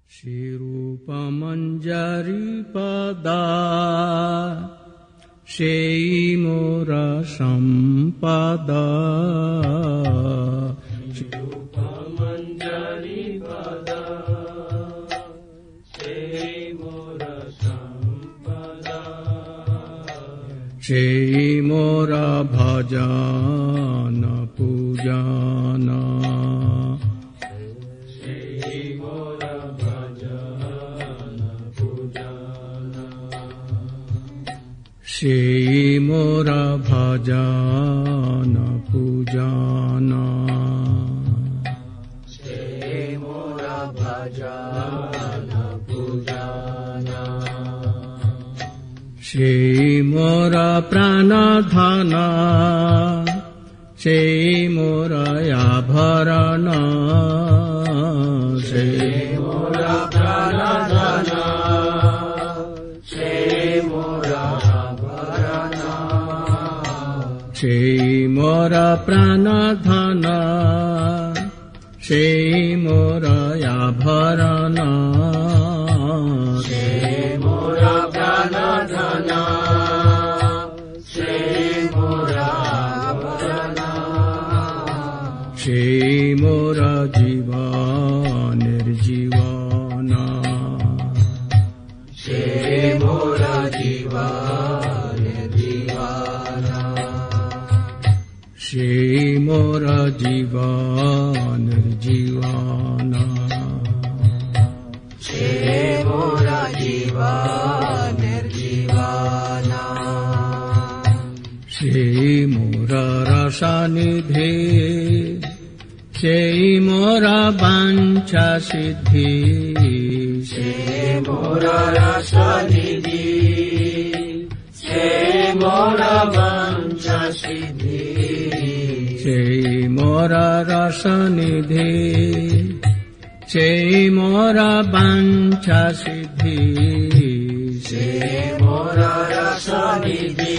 শ্রীরূপমঞ্জরি পদা সেই মোর সম্পদা। শ্রীরূপমঞ্জরি পদা সেই মোর সম্পদা। সেই মোর ভজন পূজন। সেই মোর ভজন পূজন। সেই মোর ভজন পূজন। সেই মোর প্রাণ ধন সেই মোর আভরণ। সেই মোর প্রাণ ধন সেই মোর আভরণ। সেই মোর প্রাণ ধন সেই মোর আভরণ। সেই মোর প্রাণ ধন সেই মোর আভরণ। সেই মোর জীবনের জীবন। সেই মোর জীবনের জীবন। সেই মোর জীবনের জীবন। সেই মোর জীবনের জীবন। সেই মোর রসনিধি সেই মোর বাঞ্ছা সিদ্ধি। সেই মোর রসনিধি সেই মোর বাঞ্ছা সিদ্ধি। সেই মোর রসনিধি সেই মোর বাঞ্ছা সিদ্ধি। সেই মোর রসনিধি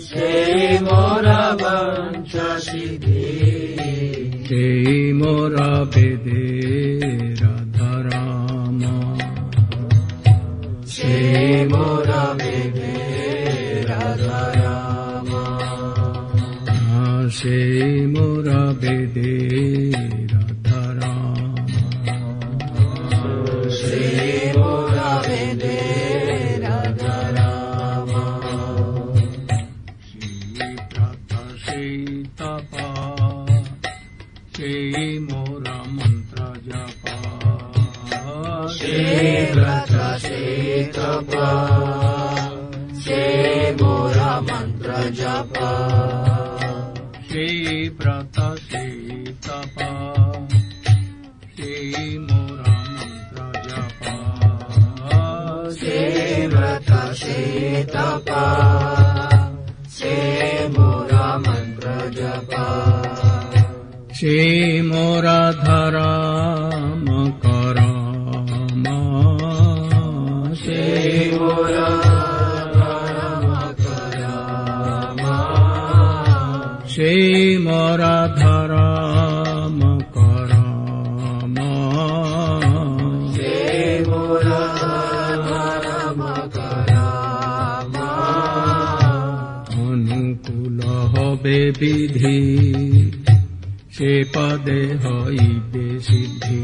সেই মোর বাঞ্ছা সিদ্ধি। সেই মোর বেদের ধর্ম। সেই মোর বেদের ধর্ম। সেই মোর বেদের ধর্ম। সেই মোর বেদের ধর্ম। সেই ব্রত সেই তপ সেই মোর মন্ত্র জপ। সেই ব্রত সেই তপ সেই মোর মন্ত্র জপ। সেই ব্রত সেই তপ সেই মোর মন্ত্র জপ। সেই ব্রত সেই তপ সেই মোর মন্ত্র জপ। সেই মোর ধর্ম করম। সেই মোর ধর্ম করম। সেই মোর ধর্ম করম। সেই মোর ধর্ম করম। অনুকূল হবে বিধি সে পদে হইবে সিদ্ধি।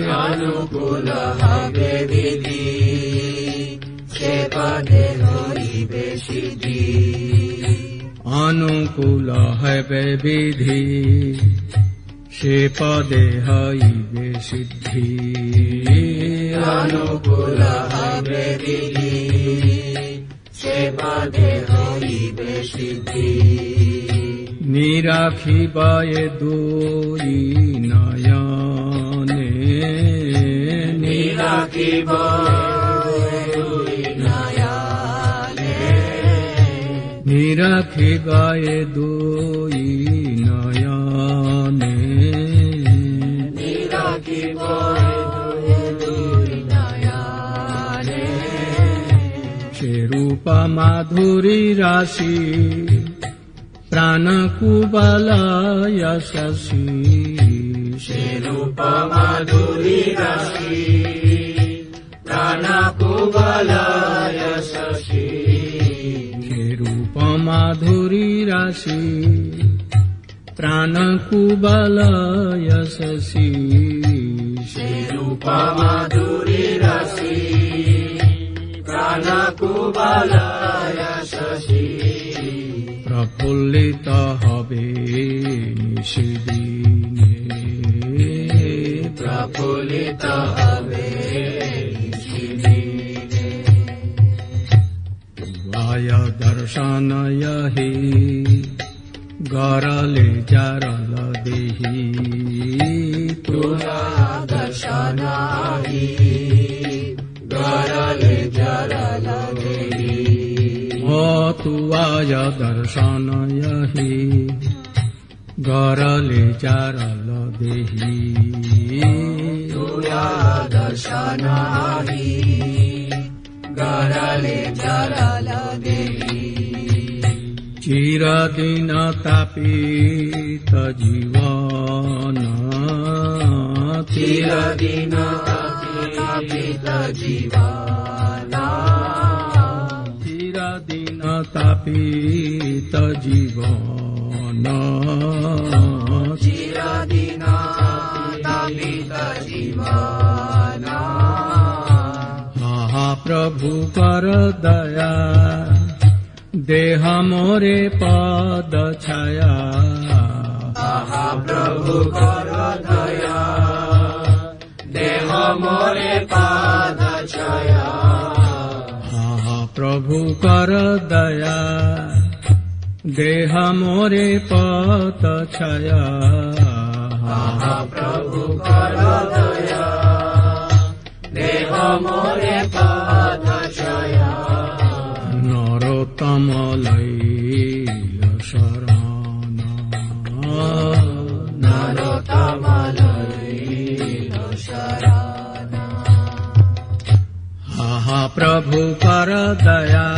অনুকূল হবে বিধি সে পদে হইবে সিদ্ধি। অনুকূল হবে বিধি সে পদে হইবে সিদ্ধি। অনুকূল হবে বিধি সে পদে হইবে সিদ্ধি। নিরাখিব এ দুই নয়নে। নিরাখিব দুই নয়নে। নিরাখিব এ দুই নয়নে। নিরাখিব দুই নয়নে। সে রূপ মাধুরী রাশি প্রাণ কুবলয় শশী। সে রূপ মাধুরী রাশি প্রাণ কুবলয় শশী সে রূপ মাধুরী রাশি প্রাণ কুবলয় শশী সে রূপ মাধুরী রাশি প্রাণ কুবলয় শশী প্রফুল্লিত হবে নিশিদিনে প্রফুল্লিত হবে নিশিদিনে তুয়ায় দর্শনয় হি গরলে জারল দেহি তুয়া দর্শনাহি গরলে জরল দেহি ও তুয়ায় দর্শনয় হি গরলে জারল দেহি তুয়া দর্শনাহি গরলে জরল দেহি চিরদিন তাপিত জীবন চিরদিন তাপিত জীবন চিরদিন তাপিত জীবন চিরদিন তাপিত জীবন আহা প্রভু কর দয়া দেহ মোরে পদ ছায়া আহা প্রভু কর দয়া দেহ মোরে পাদ ছায়া আহা প্রভু কর দয়া দেহ মোরে পদ ছায়া আহা প্রভু কর দয়া দেহ মোরে পাদ ছায়া নরোত্তম লইল শরণ নরোত্তম লইল শরণ আহা প্রভু কর দয়া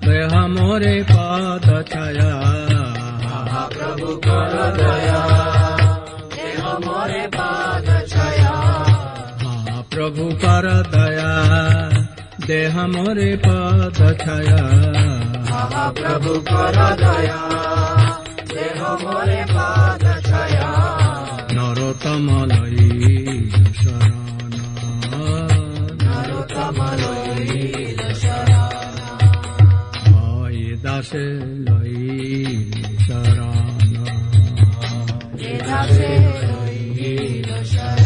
দেহ মোরে পদ ছায়া আহা প্রভু কর দয়া দেহ মোরে পাদ ছায়া আহা প্রভু কর দয়া দেহ মোরে পদ ছায়া আহা প্রভু কর দয়া দেহ মোরে পাদ ছায়া নরোত্তম লইল শরণ নরোত্তম লইল শরণ হয় দাসে লইল শরণ এ দাসে লইল শরণ